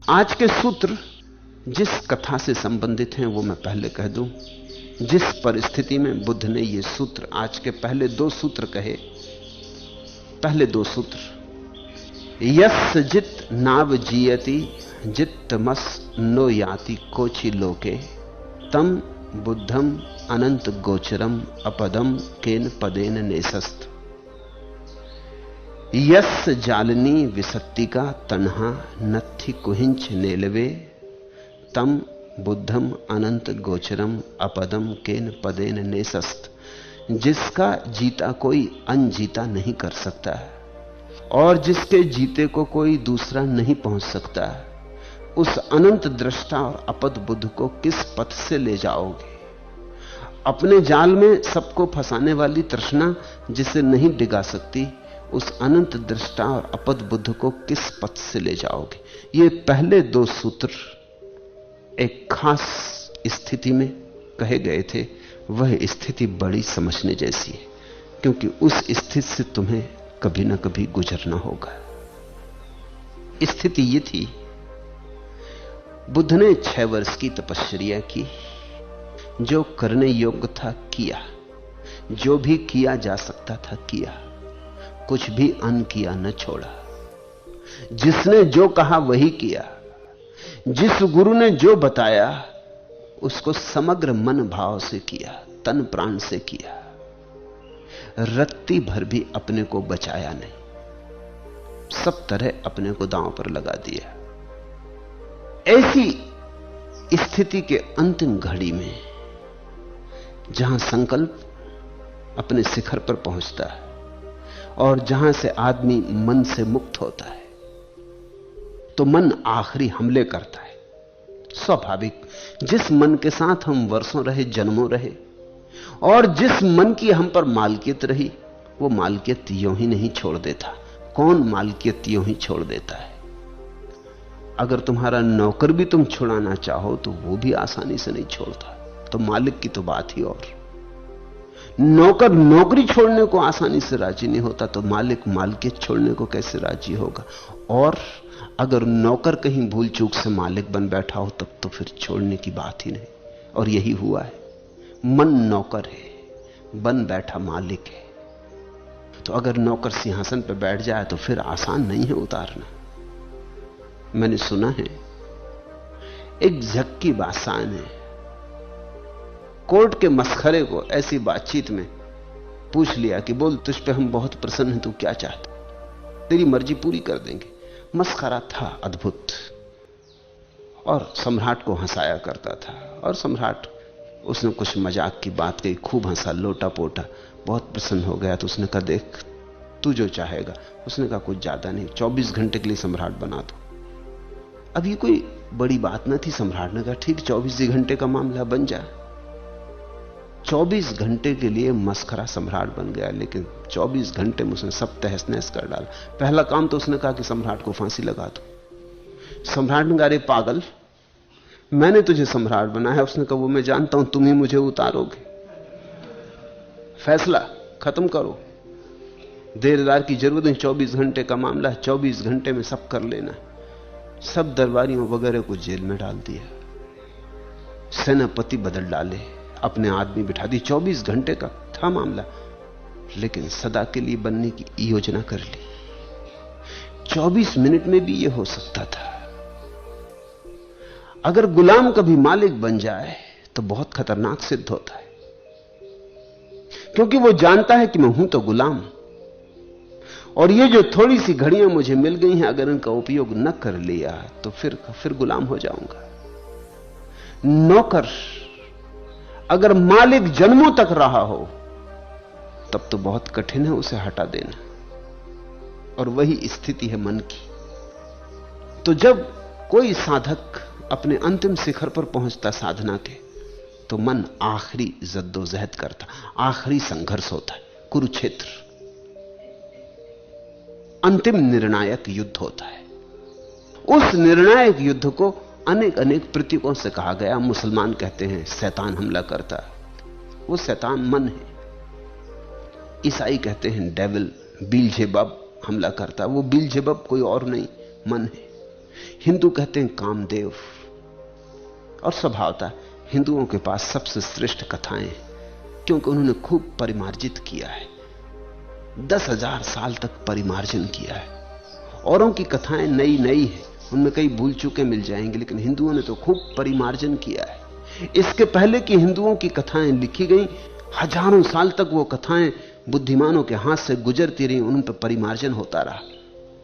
आज के सूत्र जिस कथा से संबंधित हैं वो मैं पहले कह दूं। जिस परिस्थिति में बुद्ध ने ये सूत्र, आज के पहले दो सूत्र कहे, पहले दो सूत्र, यस् जित नाव जीयति जित्तमस नो याति कोचि लोके तम बुद्धम अनंत गोचरम अपदम केन पदेन नेसस्त। यस् जालनी विसत्तिका तन्हा नत्थि कुहिंच नेलवे तम बुद्धम अनंत गोचरम अपदम केन पदेन नेसस्त। जिसका जीता कोई अनजीता नहीं कर सकता और जिसके जीते को कोई दूसरा नहीं पहुंच सकता, उस अनंत दृष्टा और अपद बुद्ध को किस पथ से ले जाओगे? अपने जाल में सबको फंसाने वाली तृष्णा जिसे नहीं डिगा सकती, उस अनंत दृष्टा और अपद बुद्ध को किस पथ से ले जाओगे? ये पहले दो सूत्र एक खास स्थिति में कहे गए थे। वह स्थिति बड़ी समझने जैसी है, क्योंकि उस स्थिति से तुम्हें कभी ना कभी गुजरना होगा। स्थिति ये थी, बुद्ध ने 6 वर्ष की तपश्चर्या की, जो करने योग्य था किया, जो भी किया जा सकता था किया, कुछ भी अन किया न छोड़ा। जिसने जो कहा वही किया, जिस गुरु ने जो बताया उसको समग्र मन भाव से किया, तन प्राण से किया। रत्ती भर भी अपने को बचाया नहीं, सब तरह अपने को दांव पर लगा दिया। ऐसी स्थिति के अंतिम घड़ी में जहां संकल्प अपने शिखर पर पहुंचता है और जहां से आदमी मन से मुक्त होता है, तो मन आखिरी हमले करता है। स्वाभाविक, जिस मन के साथ हम वर्षों रहे, जन्मों रहे, और जिस मन की हम पर मालकियत रही, वो मालकियत यूं ही नहीं छोड़ देता। कौन मालकियत यूं ही छोड़ देता है? अगर तुम्हारा नौकर भी तुम छुड़ाना चाहो तो वो भी आसानी से नहीं छोड़ता, तो मालिक की तो बात ही और। नौकर नौकरी छोड़ने को आसानी से राजी नहीं होता, तो मालिक मालकियत छोड़ने को कैसे राजी होगा? और अगर नौकर कहीं भूल चूक से मालिक बन बैठा हो, तब तो फिर छोड़ने की बात ही नहीं। और यही हुआ है। मन नौकर है, बन बैठा मालिक है। तो अगर नौकर सिंहासन पर बैठ जाए तो फिर आसान नहीं है उतारना। मैंने सुना है, एक झक्की बादशाह ने कोर्ट के मसखरे को ऐसी बातचीत में पूछ लिया कि बोल, तुझ पे हम बहुत प्रसन्न हैं, तू क्या चाहता? तेरी मर्जी पूरी कर देंगे। मसखरा था अद्भुत, और सम्राट को हंसाया करता था। और सम्राट, उसने कुछ मजाक की बात कही, खूब हंसा, लोटा पोटा, बहुत प्रसन्न हो गया। तो उसने कहा, देख तू जो चाहेगा। उसने कहा, कुछ ज्यादा नहीं, 24 घंटे के लिए सम्राट बना दो। अब ये कोई बड़ी बात ना थी। सम्राट ने कहा, ठीक, 24 घंटे का मामला, बन जा। 24 घंटे के लिए मस्खरा सम्राट बन गया, लेकिन 24 घंटे में उसने सब तहस नहस कर डाला। पहला काम तो उसने कहा कि सम्राट को फांसी लगा दो। सम्राट ने कहा, अरे पागल, मैंने तुझे सम्राट बनाया। उसने कहा, वो मैं जानता हूं, तुम ही मुझे उतारोगे। फैसला खत्म करो, देरदार की जरूरत नहीं, 24 घंटे का मामला है, 24 घंटे में सब कर लेना। सब दरबारियों वगैरह को जेल में डाल दिया, सेनापति बदल डाले, अपने आदमी बिठा दी। 24 घंटे का था मामला, लेकिन सदा के लिए बनने की योजना कर ली। 24 मिनट में भी यह हो सकता था। अगर गुलाम कभी मालिक बन जाए तो बहुत खतरनाक सिद्ध होता है, क्योंकि वो जानता है कि मैं हूं तो गुलाम, और ये जो थोड़ी सी घड़ियां मुझे मिल गई हैं, अगर इनका उपयोग न कर लिया तो फिर गुलाम हो जाऊंगा। नौकर अगर मालिक जन्मों तक रहा हो, तब तो बहुत कठिन है उसे हटा देना। और वही स्थिति है मन की। तो जब कोई साधक अपने अंतिम शिखर पर पहुंचता साधना के, तो मन आखिरी जद्दोजहद करता, आखिरी संघर्ष होता है, कुरुक्षेत्र, अंतिम निर्णायक युद्ध होता है। उस निर्णायक युद्ध को अनेक अनेक प्रतीकों से कहा गया। मुसलमान कहते हैं शैतान हमला करता, वो शैतान मन है। ईसाई कहते हैं डेविल, बीलजेबब हमला करता, वो बीलजेबब कोई और नहीं, मन है। हिंदू कहते हैं कामदेव, और स्वभावतः हिंदुओं के पास सबसे श्रेष्ठ कथाएं हैं, क्योंकि उन्होंने खूब परिमार्जित किया है, 10,000 साल तक परिमार्जन किया है। औरों की कथाएं नई नई है, उनमें कई भूल चूके मिल जाएंगे, लेकिन हिंदुओं ने तो खूब परिमार्जन किया है। इसके पहले कि हिंदुओं की कथाएं लिखी गई, हजारों साल तक वो कथाएं बुद्धिमानों के हाथ से गुजरती रही, उन पर परिमार्जन होता रहा।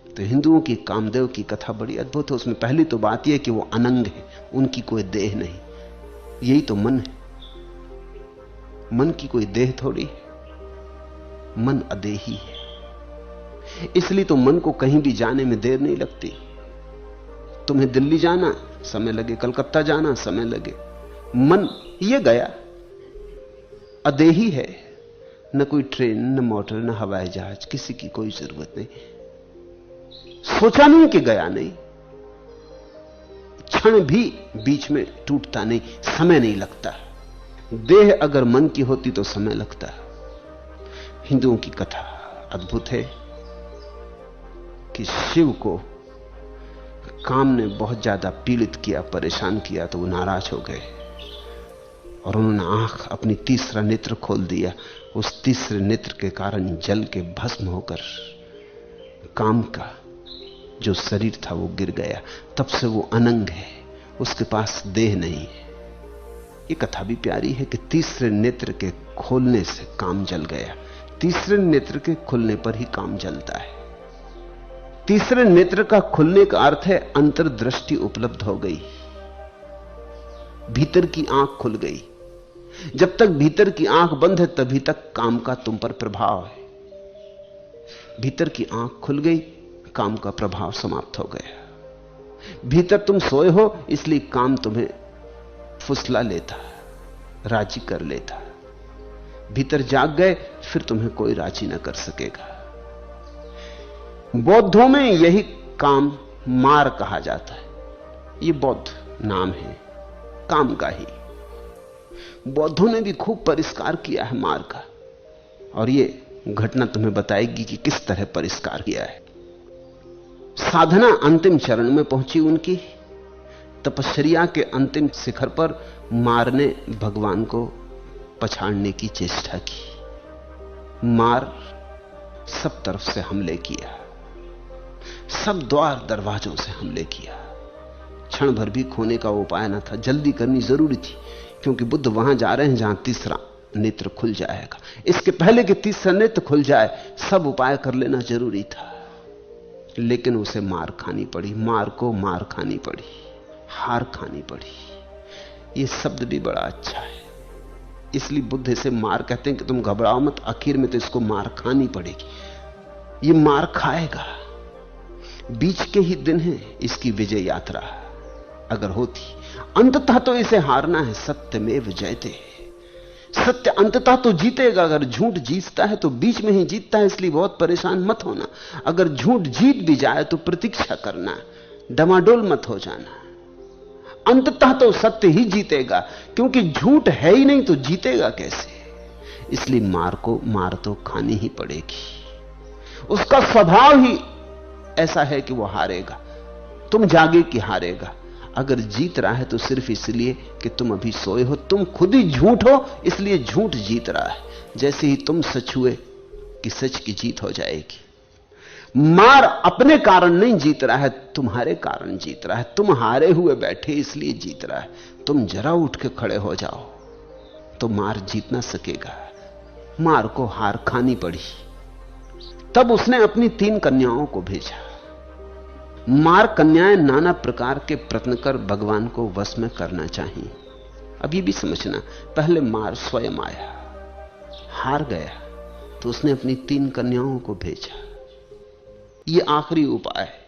तो हिंदुओं की कामदेव की कथा बड़ी अद्भुत है। उसमें पहली तो बात यह कि वो अनंग है, उनकी कोई देह नहीं। यही तो मन है, मन की कोई देह थोड़ी है, मन अदेही है। इसलिए तो मन को कहीं भी जाने में देर नहीं लगती। तुम्हें दिल्ली जाना समय लगे, कलकत्ता जाना समय लगे, मन ये गया, अदेही है। न कोई ट्रेन, न मोटर, न हवाई जहाज, किसी की कोई जरूरत नहीं। सोचा नहीं कि गया नहीं, क्षण भी बीच में टूटता नहीं, समय नहीं लगता। देह अगर मन की होती तो समय लगता। हिंदुओं की कथा अद्भुत है कि शिव को काम ने बहुत ज्यादा पीड़ित किया, परेशान किया, तो वो नाराज हो गए और उन्होंने आंख, अपनी तीसरा नेत्र खोल दिया। उस तीसरे नेत्र के कारण जल के भस्म होकर काम का जो शरीर था वो गिर गया। तब से वो अनंग है, उसके पास देह नहीं है। ये कथा भी प्यारी है कि तीसरे नेत्र के खोलने से काम जल गया। तीसरे नेत्र के खुलने पर ही काम जलता है। तीसरे नेत्र का खुलने का अर्थ है अंतर्दृष्टि उपलब्ध हो गई, भीतर की आंख खुल गई। जब तक भीतर की आंख बंद है तभी तक काम का तुम पर प्रभाव है। भीतर की आंख खुल गई, काम का प्रभाव समाप्त हो गया। भीतर तुम सोए हो इसलिए काम तुम्हें फुसला लेता, राजी कर लेता। भीतर जाग गए फिर तुम्हें कोई राजी ना कर सकेगा। बौद्धों में यही काम मार कहा जाता है। ये बौद्ध नाम है काम का ही। बौद्धों ने भी खूब परिष्कार किया है मार का, और ये घटना तुम्हें बताएगी कि किस तरह परिष्कार किया है। साधना अंतिम चरण में पहुंची उनकी। तपश्चर्या के अंतिम शिखर पर मार ने भगवान को पछाड़ने की चेष्टा की। मार सब तरफ से हमले किया, सब द्वार दरवाजों से हमले किया। क्षण भर भी खोने का उपाय न था, जल्दी करनी जरूरी थी, क्योंकि बुद्ध वहां जा रहे हैं जहां तीसरा नेत्र खुल जाएगा। इसके पहले कि तीसरा नेत्र खुल जाए सब उपाय कर लेना जरूरी था। लेकिन उसे मार खानी पड़ी, मार को मार खानी पड़ी, हार खानी पड़ी। यह शब्द भी बड़ा अच्छा है, इसलिए बुद्ध इसे मार कहते हैं कि तुम घबराओ मत, आखिर में तो इसको मार खानी पड़ेगी। ये मार खाएगा। बीच के ही दिन है इसकी विजय यात्रा अगर होती। अंततः तो इसे हारना है। सत्यमेव जयते, सत्य अंततः तो जीतेगा। अगर झूठ जीतता है तो बीच में ही जीतता है, इसलिए बहुत परेशान मत होना। अगर झूठ जीत भी जाए तो प्रतीक्षा करना, डमाडोल मत हो जाना। अंततः तो सत्य ही जीतेगा, क्योंकि झूठ है ही नहीं तो जीतेगा कैसे। इसलिए मार को मार तो खानी ही पड़ेगी। उसका स्वभाव ही ऐसा है कि वो हारेगा। तुम जागे कि हारेगा। अगर जीत रहा है तो सिर्फ इसलिए कि तुम अभी सोए हो। तुम खुद ही झूठ हो, इसलिए झूठ जीत रहा है। जैसे ही तुम सच हुए कि सच की जीत हो जाएगी। मार अपने कारण नहीं जीत रहा है, तुम्हारे कारण जीत रहा है। तुम हारे हुए बैठे इसलिए जीत रहा है। तुम जरा उठ के खड़े हो जाओ तो मार जीत ना सकेगा। मार को हार खानी पड़ी। तब उसने अपनी 3 कन्याओं को भेजा। मार कन्याएं नाना प्रकार के प्रयत्न कर भगवान को वश में करना चाहिए। अब ये भी समझना, पहले मार स्वयं आया, हार गया, तो उसने अपनी 3 कन्याओं को भेजा। ये आखिरी उपाय है।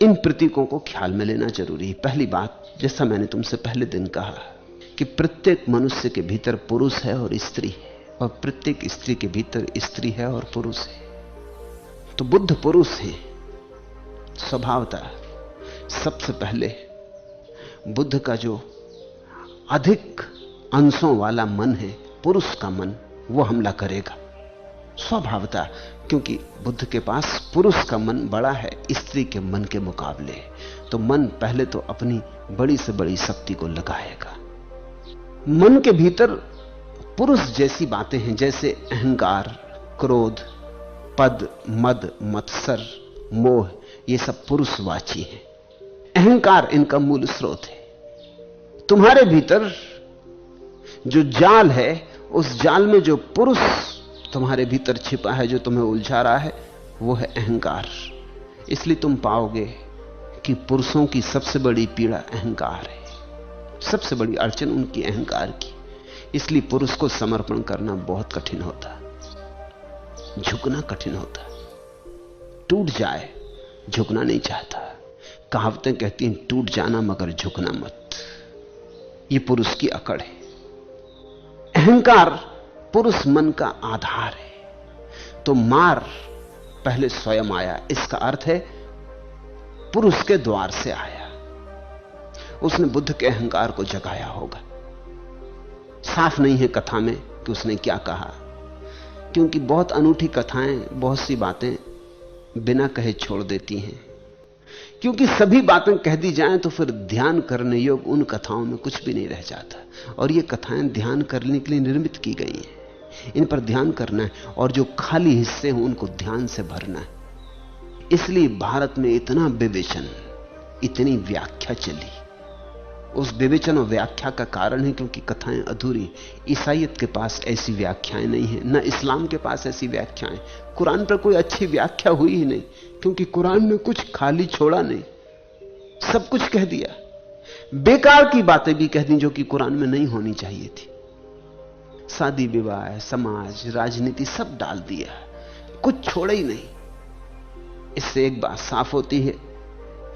इन प्रतीकों को ख्याल में लेना जरूरी है। पहली बात, जैसा मैंने तुमसे पहले दिन कहा कि प्रत्येक मनुष्य के भीतर पुरुष है और स्त्री है, और प्रत्येक स्त्री के भीतर स्त्री है और पुरुष है। तो बुद्ध पुरुष है स्वभावतः। सबसे पहले बुद्ध का जो अधिक अंशों वाला मन है, पुरुष का मन, वो हमला करेगा स्वभावतः, क्योंकि बुद्ध के पास पुरुष का मन बड़ा है स्त्री के मन के मुकाबले। तो मन पहले तो अपनी बड़ी से बड़ी शक्ति को लगाएगा। मन के भीतर पुरुष जैसी बातें हैं, जैसे अहंकार, क्रोध, पद, मद, मत्सर, मोह, ये सब पुरुषवाची हैं। अहंकार इनका मूल स्रोत है। तुम्हारे भीतर जो जाल है, उस जाल में जो पुरुष तुम्हारे भीतर छिपा है, जो तुम्हें उलझा रहा है, वो है अहंकार। इसलिए तुम पाओगे कि पुरुषों की सबसे बड़ी पीड़ा अहंकार है, सबसे बड़ी अड़चन उनकी अहंकार की। इसलिए पुरुष को समर्पण करना बहुत कठिन होता, झुकना कठिन होता। टूट जाए, झुकना नहीं चाहता। कहावतें कहती हैं टूट जाना मगर झुकना मत। ये पुरुष की अकड़ है। अहंकार पुरुष मन का आधार है। तो मार पहले स्वयं आया, इसका अर्थ है पुरुष के द्वार से आया। उसने बुद्ध के अहंकार को जगाया होगा। साफ नहीं है कथा में कि उसने क्या कहा, क्योंकि बहुत अनूठी कथाएं बहुत सी बातें बिना कहे छोड़ देती हैं। क्योंकि सभी बातें कह दी जाएं तो फिर ध्यान करने योग्य उन कथाओं में कुछ भी नहीं रह जाता। और ये कथाएं ध्यान करने के लिए निर्मित की गई हैं। इन पर ध्यान करना है और जो खाली हिस्से हैं उनको ध्यान से भरना है। इसलिए भारत में इतना विवेचन, इतनी व्याख्या चली। उस विवेचन और व्याख्या का कारण है क्योंकि कथाएं अधूरी। ईसाईयत के पास ऐसी व्याख्याएं नहीं है, न इस्लाम के पास ऐसी व्याख्याएं। कुरान पर कोई अच्छी व्याख्या हुई ही नहीं, क्योंकि कुरान ने कुछ खाली छोड़ा नहीं, सब कुछ कह दिया। बेकार की बातें भी कह दी जो कि कुरान में नहीं होनी चाहिए थी। शादी विवाह, समाज, राजनीति सब डाल दिया, कुछ छोड़ा ही नहीं। इससे एक बात साफ होती है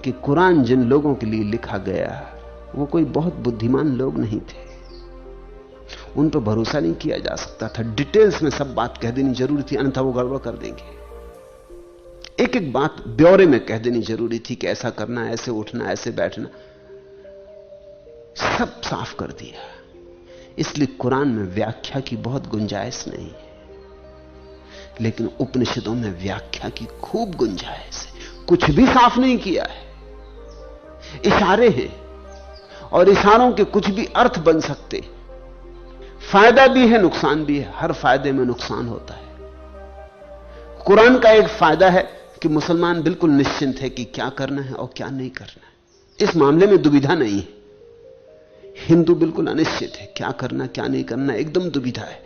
कि कुरान जिन लोगों के लिए लिखा गया वो कोई बहुत बुद्धिमान लोग नहीं थे। उन पर भरोसा नहीं किया जा सकता था। डिटेल्स में सब बात कह देनी जरूरी थी, अन्यथा वो गड़बड़ कर देंगे। एक एक बात ब्यौरे में कह देनी जरूरी थी कि ऐसा करना, ऐसे उठना, ऐसे बैठना, सब साफ कर दिया। इसलिए कुरान में व्याख्या की बहुत गुंजाइश नहीं है, लेकिन उपनिषदों में व्याख्या की खूब गुंजाइश है। कुछ भी साफ नहीं किया है, इशारे हैं और इशारों के कुछ भी अर्थ बन सकते। फायदा भी है, नुकसान भी है। हर फायदे में नुकसान होता है। कुरान का एक फायदा है कि मुसलमान बिल्कुल निश्चिंत है कि क्या करना है और क्या नहीं करना है। इस मामले में दुविधा नहीं है। हिंदू बिल्कुल अनिश्चित है, क्या करना क्या नहीं करना, एकदम दुविधा है।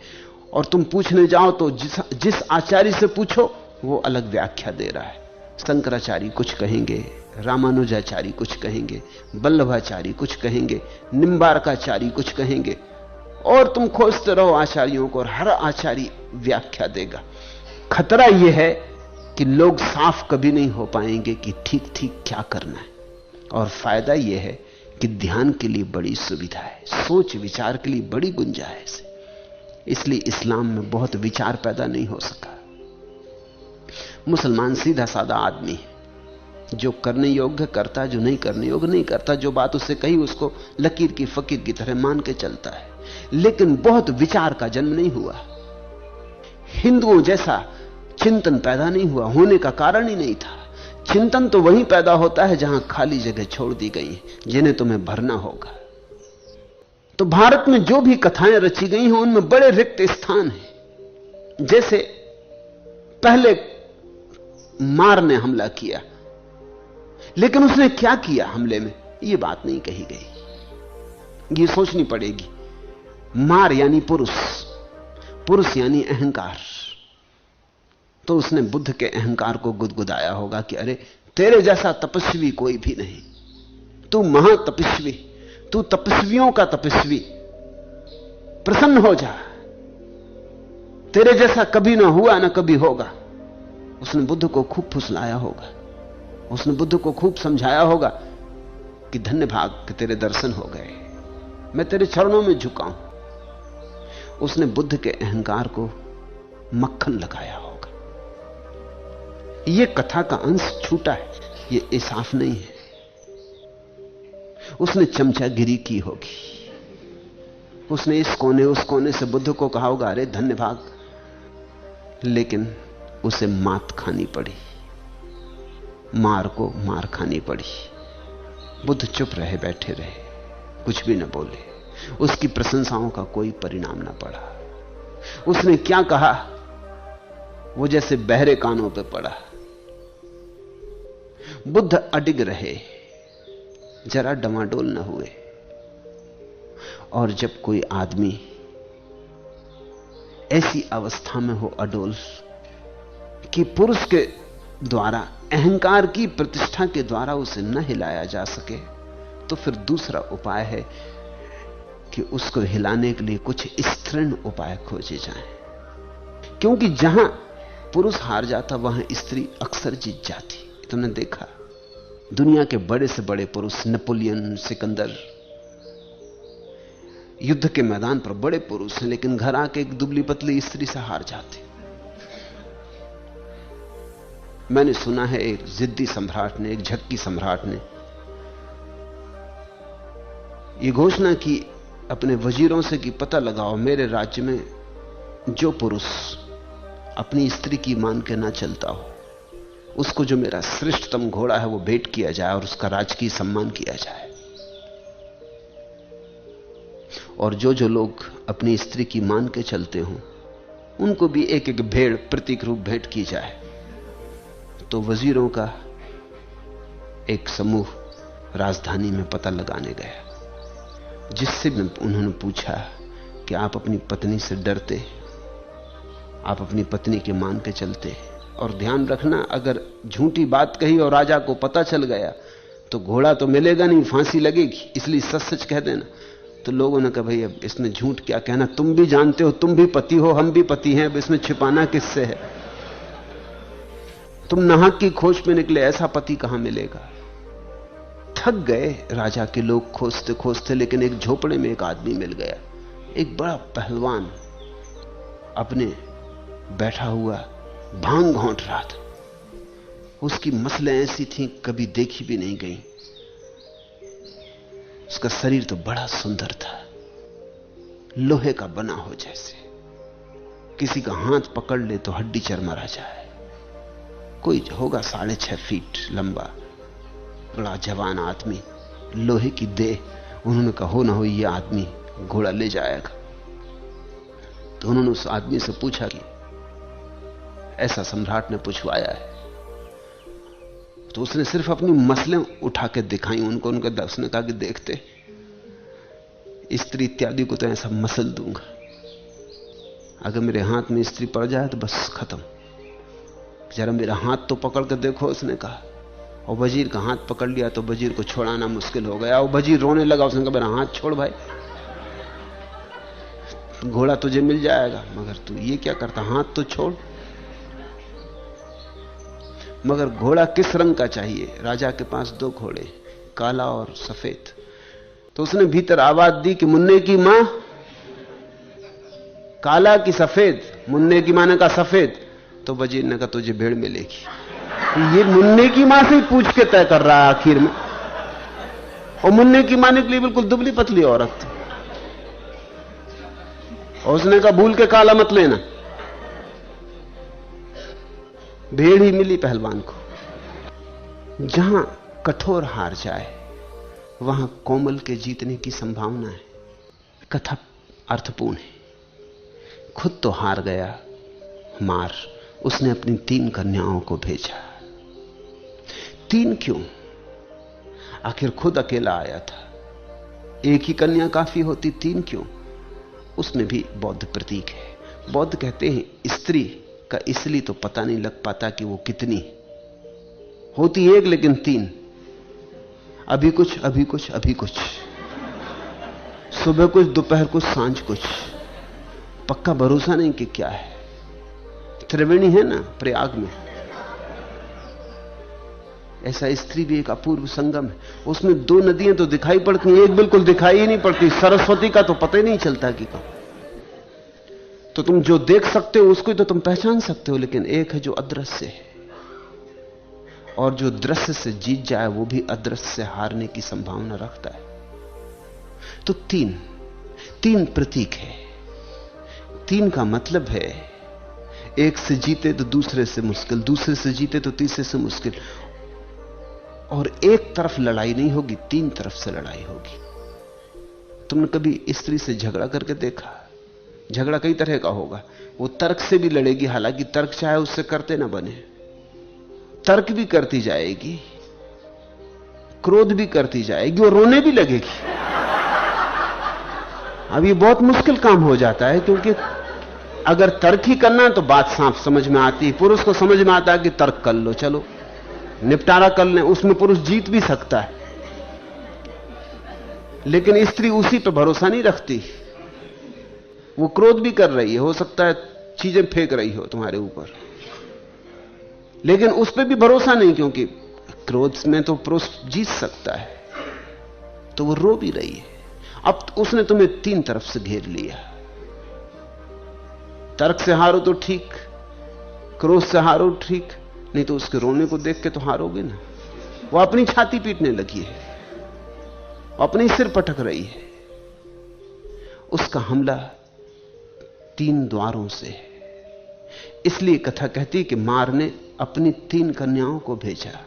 और तुम पूछने जाओ तो जिस आचार्य से पूछो वो अलग व्याख्या दे रहा है। शंकराचार्य कुछ कहेंगे, रामानुजाचार्य कुछ कहेंगे, वल्लभाचार्य कुछ कहेंगे, निम्बारकाचार्य कुछ कहेंगे, और तुम खोजते रहो आचार्यों को और हर आचार्य व्याख्या देगा। खतरा यह है कि लोग साफ कभी नहीं हो पाएंगे कि ठीक ठीक क्या करना है। और फायदा यह है कि ध्यान के लिए बड़ी सुविधा है, सोच विचार के लिए बड़ी गुंजाइश है। इसलिए इस्लाम में बहुत विचार पैदा नहीं हो सका। मुसलमान सीधा साधा आदमी है, जो करने योग्य करता, जो नहीं करने योग्य नहीं करता। जो बात उससे कही उसको लकीर की फकीर की तरह मान के चलता है, लेकिन बहुत विचार का जन्म नहीं हुआ। हिंदुओं जैसा चिंतन पैदा नहीं हुआ, होने का कारण ही नहीं था। चिंतन तो वहीं पैदा होता है जहां खाली जगह छोड़ दी गई है, जिन्हें तुम्हें भरना होगा। तो भारत में जो भी कथाएं रची गई हैं उनमें बड़े रिक्त स्थान हैं। जैसे पहले मार ने हमला किया, लेकिन उसने क्या किया हमले में, यह बात नहीं कही गई। यह सोचनी पड़ेगी। मार यानी पुरुष, पुरुष यानी अहंकार। तो उसने बुद्ध के अहंकार को गुदगुदाया होगा कि अरे तेरे जैसा तपस्वी कोई भी नहीं, तू महातपस्वी, तू तपस्वियों का तपस्वी, प्रसन्न हो जा, तेरे जैसा कभी ना हुआ ना कभी होगा। उसने बुद्ध को खूब फुसलाया होगा, उसने बुद्ध को खूब समझाया होगा कि धन्य भाग कि तेरे दर्शन हो गए, मैं तेरे चरणों में झुकाऊं। उसने बुद्ध के अहंकार को मक्खन लगाया होगा। यह कथा का अंश छूटा है, यह इंसाफ नहीं है। उसने चमचागिरी की होगी, उसने इस कोने उस कोने से बुद्ध को कहा होगा अरे धन्य भाग, लेकिन उसे मात खानी पड़ी, मार को मार खानी पड़ी। बुद्ध चुप रहे, बैठे रहे, कुछ भी न बोले। उसकी प्रशंसाओं का कोई परिणाम न पड़ा। उसने क्या कहा वो जैसे बहरे कानों पे पड़ा। बुद्ध अडिग रहे, जरा डमाडोल न हुए। और जब कोई आदमी ऐसी अवस्था में हो अडोल कि पुरुष के द्वारा, अहंकार की प्रतिष्ठा के द्वारा उसे न हिलाया जा सके, तो फिर दूसरा उपाय है कि उसको हिलाने के लिए कुछ स्त्रीण उपाय खोजे जाएं। क्योंकि जहां पुरुष हार जाता वहां स्त्री अक्सर जीत जाती। तुमने देखा दुनिया के बड़े से बड़े पुरुष, नेपोलियन, सिकंदर, युद्ध के मैदान पर बड़े पुरुष हैं, लेकिन घर आके एक दुबली पतली स्त्री से हार जाते। मैंने सुना है एक जिद्दी सम्राट ने, एक झक्की सम्राट ने यह घोषणा की अपने वजीरों से कि पता लगाओ मेरे राज्य में जो पुरुष अपनी स्त्री की मान के ना चलता हो, उसको जो मेरा श्रेष्ठतम घोड़ा है वो भेंट किया जाए और उसका राजकीय सम्मान किया जाए। और जो जो लोग अपनी स्त्री की मान के चलते हों उनको भी एक एक भेड़ प्रतीक रूप भेंट की जाए। तो वजीरों का एक समूह राजधानी में पता लगाने गया, जिससे भी उन्होंने पूछा कि आप अपनी पत्नी से डरते, आप अपनी पत्नी के मान के चलते, और ध्यान रखना अगर झूठी बात कही और राजा को पता चल गया तो घोड़ा तो मिलेगा नहीं, फांसी लगेगी, इसलिए सच सच कह देना। तो लोगों ने कहा भाई अब इसमें झूठ क्या कहना, तुम भी जानते हो, तुम भी पति हो, हम भी पति हैं, अब इसमें छिपाना किससे है। तुम नाहक की खोज में निकले, ऐसा पति कहां मिलेगा। थक गए राजा के लोग खोजते खोजते, लेकिन एक झोपड़े में एक आदमी मिल गया, एक बड़ा पहलवान अपने बैठा हुआ भांग घोंट रहा था। उसकी मसलें ऐसी थीं कभी देखी भी नहीं गई। उसका शरीर तो बड़ा सुंदर था, लोहे का बना हो जैसे, किसी का हाथ पकड़ ले तो हड्डी चरमरा जाए। कोई होगा 6.5 फीट लंबा, बड़ा जवान आदमी, लोहे की देह। उन्होंने कहा हो ना हो ये आदमी घोड़ा ले जाएगा। तो उन्होंने उस आदमी से पूछा कि ऐसा सम्राट ने पूछवाया है। तो उसने सिर्फ अपनी मसलें उठा के दिखाई उनको। उसने कहा कि देखते स्त्री इत्यादि को तो ऐसा मसल दूंगा, अगर मेरे हाथ में स्त्री पड़ जाए तो बस खत्म। जरा मेरा हाथ तो पकड़ कर देखो, उसने कहा। और वजीर का हाथ पकड़ लिया तो वजीर को छोड़ाना मुश्किल हो गया। और वजीर रोने लगा। उसने कहा मेरा हाथ छोड़ भाई, घोड़ा तुझे मिल जाएगा, मगर तू ये क्या करता, हाथ तो छोड़। मगर घोड़ा किस रंग का चाहिए? राजा के पास 2 घोड़े, काला और सफेद। तो उसने भीतर आवाज दी कि मुन्ने की मां काला की सफेद? मुन्ने की मां ने कहा सफेद। तो वजीर ने कहा तुझे भेड़ मिलेगी। ये मुन्ने की मां से पूछ के तय कर रहा है आखिर में। और मुन्ने की मां निकली बिल्कुल दुबली पतली औरत। और उसने कहा भूल के काला मत लेना। भेड़ ही मिली पहलवान को। जहां कठोर हार जाए वहां कोमल के जीतने की संभावना है। कथा अर्थपूर्ण है। खुद तो हार गया मार, उसने अपनी 3 कन्याओं को भेजा। 3 क्यों? आखिर खुद अकेला आया था, एक ही कन्या काफी होती, 3 क्यों? उसमें भी बौद्ध प्रतीक है। बौद्ध कहते हैं स्त्री का इसलिए तो पता नहीं लग पाता कि वो कितनी होती, 1 लेकिन 3, अभी कुछ अभी कुछ अभी कुछ, सुबह कुछ दोपहर कुछ सांझ कुछ, पक्का भरोसा नहीं कि क्या है। त्रिवेणी है ना प्रयाग में, ऐसा स्त्री भी एक अपूर्व संगम है। उसमें 2 नदियां तो दिखाई पड़ती हैं, एक बिल्कुल दिखाई ही नहीं पड़ती। सरस्वती का तो पता ही नहीं चलता कि कब। तो तुम जो देख सकते हो उसको तो तुम पहचान सकते हो, लेकिन एक है जो अदृश्य है, और जो दृश्य से जीत जाए वो भी अदृश्य से हारने की संभावना रखता है। तो 3 प्रतीक है। 3 का मतलब है एक से जीते तो दूसरे से मुश्किल, दूसरे से जीते तो तीसरे से मुश्किल। और एक तरफ लड़ाई नहीं होगी, 3 तरफ से लड़ाई होगी। तुमने कभी स्त्री से झगड़ा करके देखा? झगड़ा कई तरह का होगा। वो तर्क से भी लड़ेगी, हालांकि तर्क चाहे उससे करते ना बने, तर्क भी करती जाएगी, क्रोध भी करती जाएगी और रोने भी लगेगी। अब ये बहुत मुश्किल काम हो जाता है, क्योंकि अगर तर्क ही करना है तो बात साफ समझ में आती है। पुरुष को समझ में आता है कि तर्क कर लो, चलो निपटारा कर लें, उसमें पुरुष जीत भी सकता है। लेकिन स्त्री उसी पर भरोसा नहीं रखती। वो क्रोध भी कर रही है, हो सकता है चीजें फेंक रही हो तुम्हारे ऊपर, लेकिन उस पर भी भरोसा नहीं, क्योंकि क्रोध में तो पुरुष जीत सकता है। तो वो रो भी रही है। अब उसने तुम्हें 3 तरफ से घेर लिया। तर्क से हारो तो ठीक, क्रोध से हारो ठीक, नहीं तो उसके रोने को देख के तो हारोगे ना। वो अपनी छाती पीटने लगी है, अपने सिर पटक रही है। उसका हमला 3 द्वारों से है। इसलिए कथा कहती है कि मार ने अपनी 3 कन्याओं को भेजा।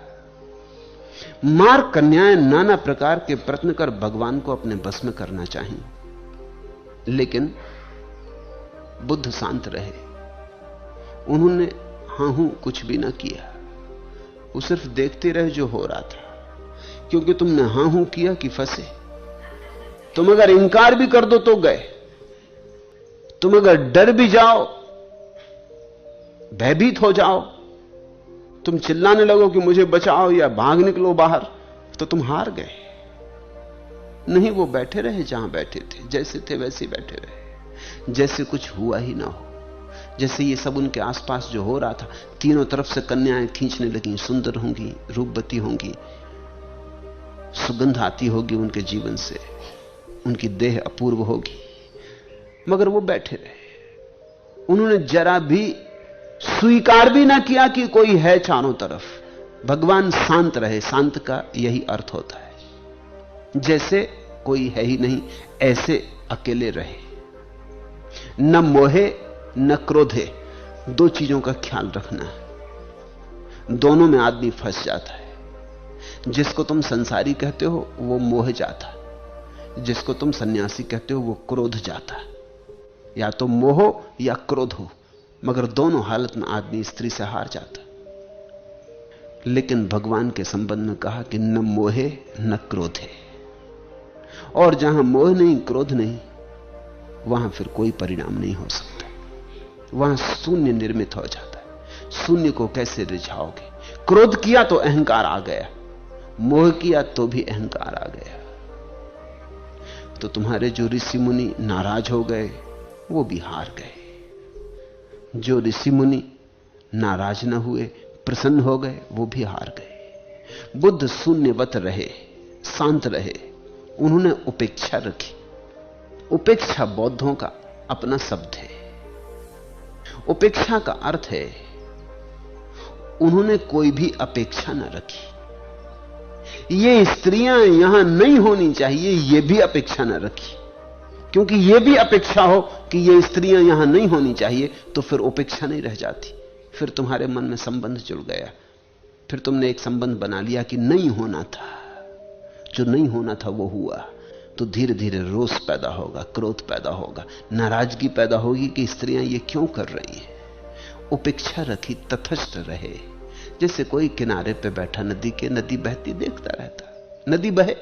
मार कन्याएं नाना प्रकार के प्रयत्न कर भगवान को अपने बस में करना चाहिए, लेकिन बुद्ध शांत रहे। उन्होंने हां हूं कुछ भी ना किया, वो सिर्फ देखते रहे जो हो रहा था। क्योंकि तुमने हां हूं किया कि फंसे। तुम अगर इंकार भी कर दो तो गए, तुम अगर डर भी जाओ, भयभीत हो जाओ, तुम चिल्लाने लगो कि मुझे बचाओ या भाग निकलो बाहर, तो तुम हार गए। नहीं, वो बैठे रहे जहां बैठे थे, जैसे थे वैसे बैठे रहे, जैसे कुछ हुआ ही ना हो। जैसे ये सब उनके आसपास जो हो रहा था, तीनों तरफ से कन्याएं खींचने लगी, सुंदर होंगी, रूपवती होंगी, सुगंध आती होगी उनके जीवन से, उनकी देह अपूर्व होगी, मगर वो बैठे रहे। उन्होंने जरा भी स्वीकार भी ना किया कि कोई है चारों तरफ। भगवान शांत रहे। शांत का यही अर्थ होता है, जैसे कोई है ही नहीं, ऐसे अकेले रहे। न मोहे न क्रोधे, 2 चीजों का ख्याल रखना है। दोनों में आदमी फंस जाता है। जिसको तुम संसारी कहते हो वो मोह जाता, जिसको तुम सन्यासी कहते हो वो क्रोध जाता। या तो मोह या क्रोध हो, मगर दोनों हालत में आदमी स्त्री से हार जाता। लेकिन भगवान के संबंध में कहा कि न मोहे न क्रोधे, और जहां मोह नहीं, क्रोध नहीं, वहां फिर कोई परिणाम नहीं हो सकता। वहां शून्य निर्मित हो जाता है। शून्य को कैसे रिझाओगे? क्रोध किया तो अहंकार आ गया, मोह किया तो भी अहंकार आ गया। तो तुम्हारे जो ऋषि मुनि नाराज हो गए वो भी हार गए। जो ऋषि मुनि नाराज न हुए, प्रसन्न हो गए, वो भी हार गए। बुद्ध शून्यवत रहे, शांत रहे। उन्होंने उपेक्षा रखी। उपेक्षा बौद्धों का अपना शब्द है। उपेक्षा का अर्थ है उन्होंने कोई भी अपेक्षा न रखी। ये स्त्रियां यहां नहीं होनी चाहिए, ये भी अपेक्षा न रखी। क्योंकि यह भी अपेक्षा हो कि ये स्त्रियां यहां नहीं होनी चाहिए, तो फिर उपेक्षा नहीं रह जाती। फिर तुम्हारे मन में संबंध जुड़ गया, फिर तुमने एक संबंध बना लिया कि नहीं होना था। जो नहीं होना था वो हुआ, तो धीरे धीरे रोष पैदा होगा, क्रोध पैदा होगा, नाराजगी पैदा होगी कि स्त्रियां ये क्यों कर रही हैं। उपेक्षा रखी, तटस्थ रहे। जैसे कोई किनारे पे बैठा नदी के, नदी बहती देखता रहता। नदी बहे,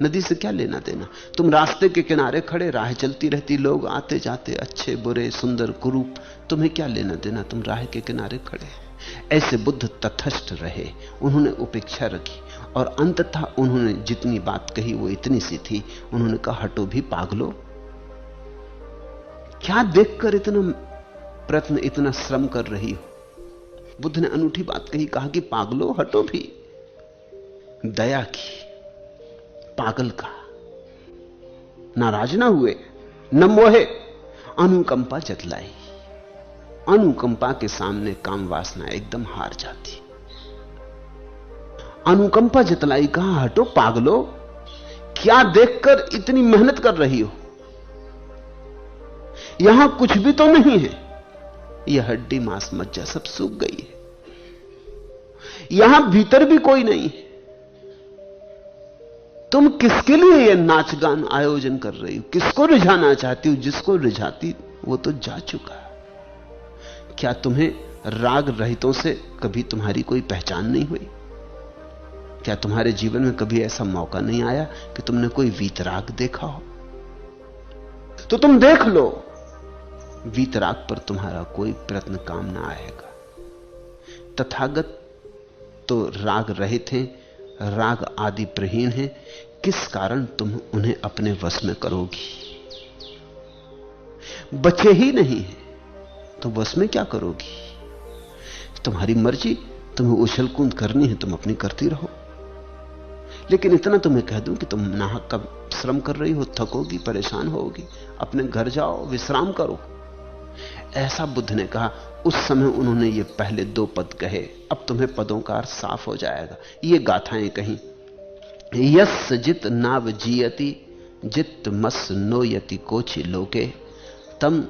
नदी से क्या लेना देना। तुम रास्ते के किनारे खड़े, राह चलती रहती, लोग आते जाते, अच्छे बुरे सुंदर कुरूप, तुम्हें क्या लेना देना, तुम राह के किनारे खड़े। ऐसे बुद्ध तटस्थ रहे, उन्होंने उपेक्षा रखी, और अंततः उन्होंने जितनी बात कही वो इतनी सी थी। उन्होंने कहा, हटो भी पागलो, क्या देखकर इतना प्रयत्न, इतना श्रम कर रही हो। बुद्ध ने अनूठी बात कही, कहा कि पागलो हटो भी। दया की, पागल का। नाराज ना हुए, न मोहे, अनुकंपा जतलाई। अनुकंपा के सामने काम वासना एकदम हार जाती। अनुकंपा जतलाई, कहा हटो पागलो, क्या देखकर इतनी मेहनत कर रही हो। यहां कुछ भी तो नहीं है, यह हड्डी मांस मज्जा सब सूख गई है। यहां भीतर भी कोई नहीं है। तुम किसके लिए यह नाच गान आयोजन कर रही हो? किसको रिझाना चाहती हो? जिसको रिझाती वो तो जा चुका। क्या तुम्हें राग रहितों से कभी तुम्हारी कोई पहचान नहीं हुई? क्या तुम्हारे जीवन में कभी ऐसा मौका नहीं आया कि तुमने कोई वीतराग देखा हो? तो तुम देख लो, वीतराग पर तुम्हारा कोई प्रयत्न काम ना आएगा। तथागत तो राग रहित हैं, राग आदि प्रहीन हैं। किस कारण तुम उन्हें अपने वश में करोगी? बचे ही नहीं है तो वश में क्या करोगी? तुम्हारी मर्जी, तुम्हें उछल कूद करनी है, तुम अपनी करती रहो। लेकिन इतना तुम्हें कह दूं कि तुम नाहक का श्रम कर रही हो, थकोगी, परेशान होगी, अपने घर जाओ, विश्राम करो। ऐसा बुद्ध ने कहा। उस समय उन्होंने ये पहले 2 पद कहे। अब तुम्हें पदों का अर्थ साफ हो जाएगा। ये गाथाएं कहीं, यस जित नाव जियति जित मस नोयति कोचि लोके तम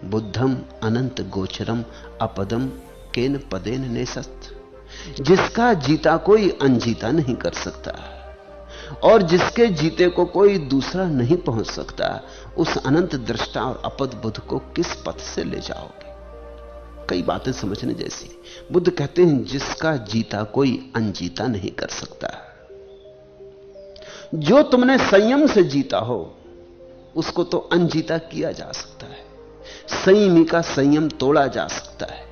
बुद्धम अनंत गोचरम अपदम केन पदेन नेसत। जिसका जीता कोई अनजीता नहीं कर सकता और जिसके जीते को कोई दूसरा नहीं पहुंच सकता, उस अनंत दृष्टा और अपद बुद्ध को किस पथ से ले जाओगे? कई बातें समझने जैसी। बुद्ध कहते हैं जिसका जीता कोई अनजीता नहीं कर सकता। जो तुमने संयम से जीता हो उसको तो अनजीता किया जा सकता है, संयमी का संयम तोड़ा जा सकता है,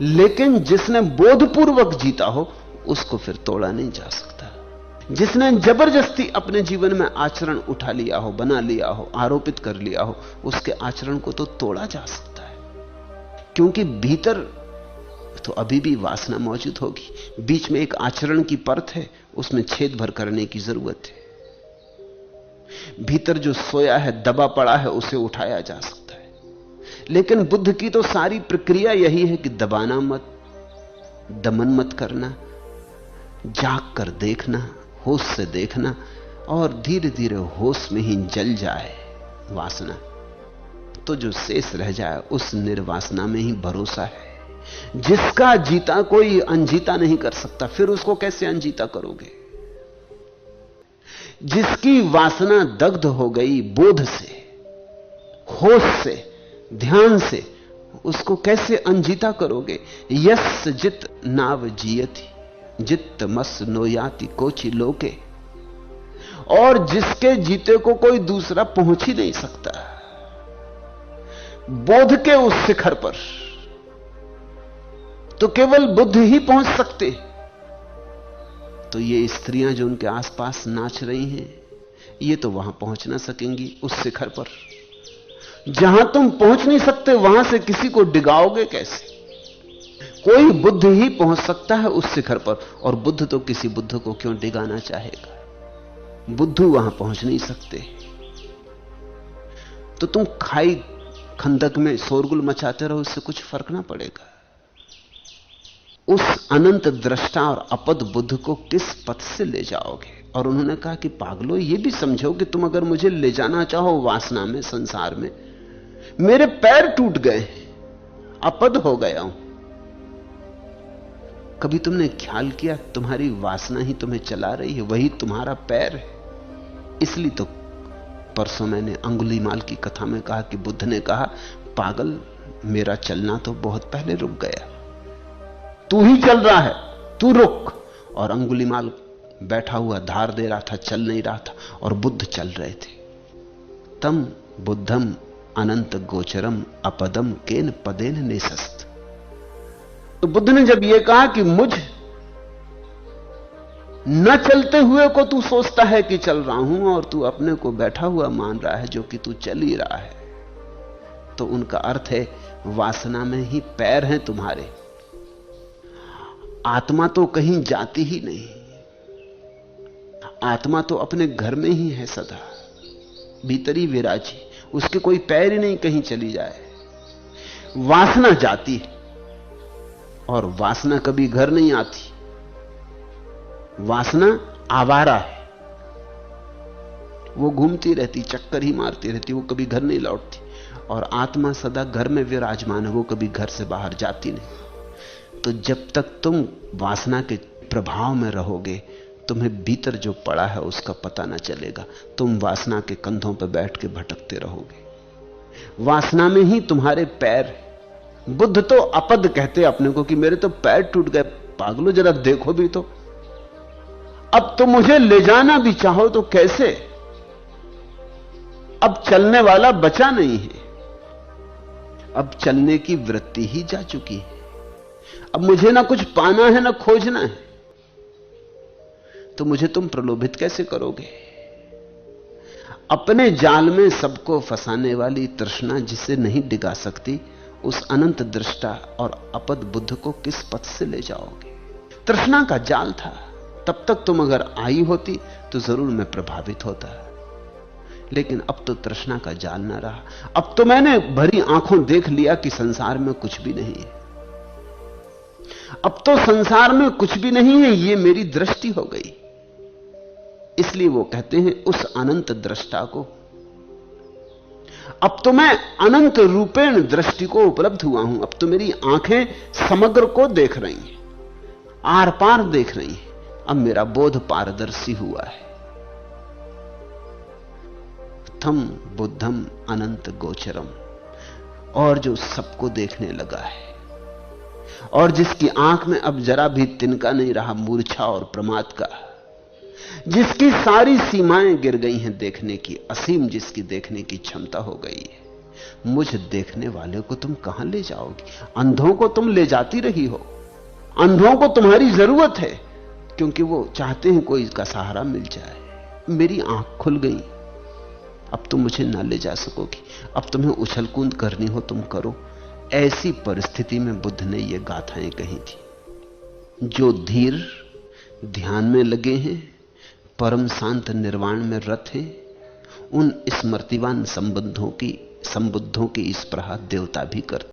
लेकिन जिसने बोधपूर्वक जीता हो उसको फिर तोड़ा नहीं जा सकता। जिसने जबरदस्ती अपने जीवन में आचरण उठा लिया हो, बना लिया हो, आरोपित कर लिया हो, उसके आचरण को तो तोड़ा जा सकता है, क्योंकि भीतर तो अभी भी वासना मौजूद होगी। बीच में एक आचरण की परत है, उसमें छेद भर करने की जरूरत है। भीतर जो सोया है, दबा पड़ा है, उसे उठाया जा सकता है। लेकिन बुद्ध की तो सारी प्रक्रिया यही है कि दबाना मत, दमन मत करना, जाग कर देखना, होश से देखना, और धीरे धीरे होश में ही जल जाए वासना, तो जो शेष रह जाए उस निर्वासना में ही भरोसा है। जिसका जीता कोई अनजीता नहीं कर सकता, फिर उसको कैसे अनजीता करोगे? जिसकी वासना दग्ध हो गई बोध से, होश से, ध्यान से, उसको कैसे अनजीता करोगे? यस जित नाव जियति जित मस नोयाति कोचि लोके। और जिसके जीते को कोई दूसरा पहुंच ही नहीं सकता, बोध के उस शिखर पर तो केवल बुद्ध ही पहुंच सकते। तो ये स्त्रियां जो उनके आसपास नाच रही हैं, ये तो वहां पहुंच ना सकेंगी उस शिखर पर। जहां तुम पहुंच नहीं सकते वहां से किसी को डिगाओगे कैसे? कोई बुद्ध ही पहुंच सकता है उस शिखर पर, और बुद्ध तो किसी बुद्ध को क्यों डिगाना चाहेगा? बुद्धू वहां पहुंच नहीं सकते। तो तुम खाई खंदक में शोरगुल मचाते रहो, इससे कुछ फर्क ना पड़ेगा। उस अनंत दृष्टा और अपद बुद्ध को किस पथ से ले जाओगे? और उन्होंने कहा कि पागलो, ये भी समझो कि तुम अगर मुझे ले जाना चाहो वासना में, संसार में, मेरे पैर टूट गए, अपद हो गया हूं। कभी तुमने ख्याल किया तुम्हारी वासना ही तुम्हें चला रही है, वही तुम्हारा पैर है? इसलिए तो परसों मैंने अंगुलीमाल की कथा में कहा कि बुद्ध ने कहा, पागल, मेरा चलना तो बहुत पहले रुक गया, तू ही चल रहा है, तू रुक। और अंगुलीमाल बैठा हुआ धार दे रहा था, चल नहीं रहा था, और बुद्ध चल रहे थे। तम बुद्धम अनंत गोचरम अपदम केन पदेन नेसस्त। तो बुद्ध ने जब यह कहा कि मुझ न चलते हुए को तू सोचता है कि चल रहा हूं, और तू अपने को बैठा हुआ मान रहा है जो कि तू चल ही रहा है, तो उनका अर्थ है वासना में ही पैर हैं तुम्हारे। आत्मा तो कहीं जाती ही नहीं, आत्मा तो अपने घर में ही है सदा, भीतर ही विराजी, उसके कोई पैर ही नहीं कहीं चली जाए। वासना जाती है, और वासना कभी घर नहीं आती। वासना आवारा है, वो घूमती रहती, चक्कर ही मारती रहती, वो कभी घर नहीं लौटती। और आत्मा सदा घर में विराजमान है, वो कभी घर से बाहर जाती नहीं। तो जब तक तुम वासना के प्रभाव में रहोगे, तुम्हें भीतर जो पड़ा है उसका पता ना चलेगा। तुम वासना के कंधों पर बैठ के भटकते रहोगे। वासना में ही तुम्हारे पैर। बुद्ध तो अपद कहते अपने को कि मेरे तो पैर टूट गए। पागलो, जरा देखो भी तो। अब तो मुझे ले जाना भी चाहो तो कैसे? अब चलने वाला बचा नहीं है। अब चलने की वृत्ति ही जा चुकी है। अब मुझे ना कुछ पाना है ना खोजना है, तो मुझे तुम प्रलोभित कैसे करोगे? अपने जाल में सबको फंसाने वाली तृष्णा जिसे नहीं डिगा सकती, उस अनंत दृष्टा और अपद बुद्ध को किस पथ से ले जाओगे? तृष्णा का जाल था। तब तक तुम अगर आई होती तो जरूर मैं प्रभावित होता, लेकिन अब तो तृष्णा का जाल ना रहा। अब तो मैंने भरी आंखों देख लिया कि संसार में कुछ भी नहीं है। अब तो संसार में कुछ भी नहीं है, यह मेरी दृष्टि हो गई। इसलिए वो कहते हैं उस अनंत दृष्टा को। अब तो मैं अनंत रूपेण दृष्टि को उपलब्ध हुआ हूं। अब तो मेरी आंखें समग्र को देख रही हैं, आर पार देख रही हैं। अब मेरा बोध पारदर्शी हुआ है। थम बुद्धम अनंत गोचरम। और जो सबको देखने लगा है, और जिसकी आंख में अब जरा भी तिनका नहीं रहा मूर्छा और प्रमाद का, जिसकी सारी सीमाएं गिर गई हैं देखने की, असीम जिसकी देखने की क्षमता हो गई है, मुझ देखने वाले को तुम कहां ले जाओगी? अंधों को तुम ले जाती रही हो। अंधों को तुम्हारी जरूरत है, क्योंकि वो चाहते हैं कोई इसका सहारा मिल जाए। मेरी आंख खुल गई, अब तुम मुझे ना ले जा सकोगी। अब तुम्हें उछल कूद करनी हो तुम करो। ऐसी परिस्थिति में बुद्ध ने ये गाथाएं कही थी। जो धीर ध्यान में लगे हैं, परम शांत निर्वाण में रत हैं, उन स्मृतिवान संबुद्धों की स्पृहा देवता भी करते।